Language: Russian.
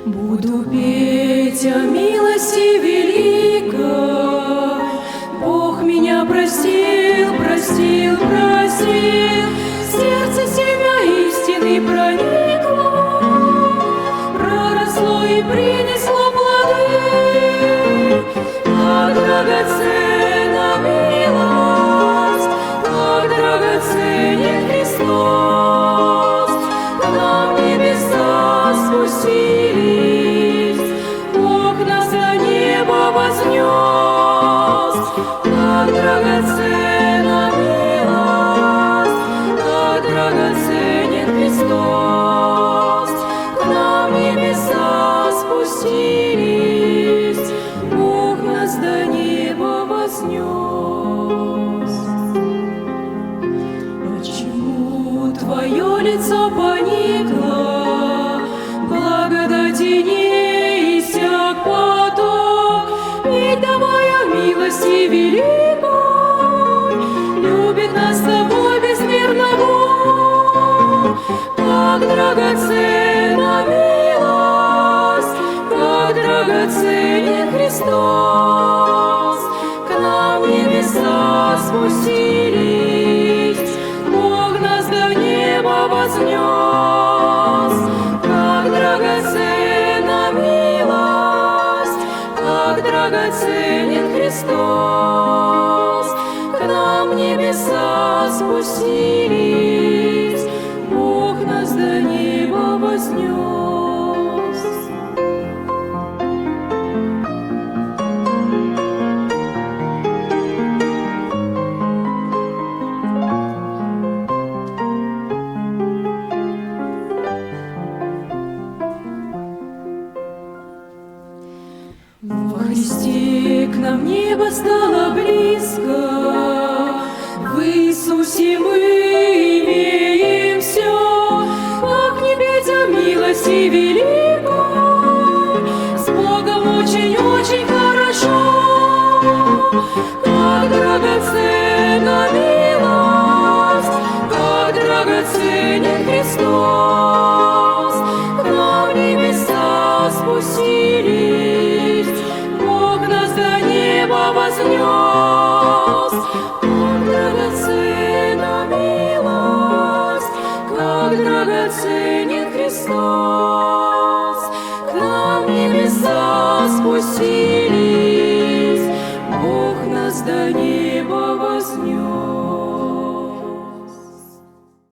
Буду петь о милости великой. Бог меня простил, простил, простил. В сердце семя истины проникло, проросло и принесло плоды. Как драгоценна милость, как драгоценен Христос. К нам небеса спустились, Бог нас до неба вознес. Как драгоценна милость, как драгоценен Христос. К нам небеса спустились, Бог нас до неба вознес. Почему Твое лицо поникло, благодати не иссяк поток? Ведь давая милости великой, любит нас с Тобой безмерно Бог. Как драгоценна милость, как драгоценен Христос. К нам небеса спустились, Бог нас до неба вознес. Как драгоценна милость, как драгоценен Христос. К нам небеса спустились, Бог нас до неба вознес. Во Христе к нам небо стало близко, в Иисусе мы имеем все. Как не петь о милости великой, с Богом очень-очень хорошо. Как драгоценна милость, как драгоценен Христос. К нам небеса спустились, Бог нас до неба вознес. Как драгоценна милость, как драгоценен Христос. К нам небеса спустились, Бог нас до неба вознес.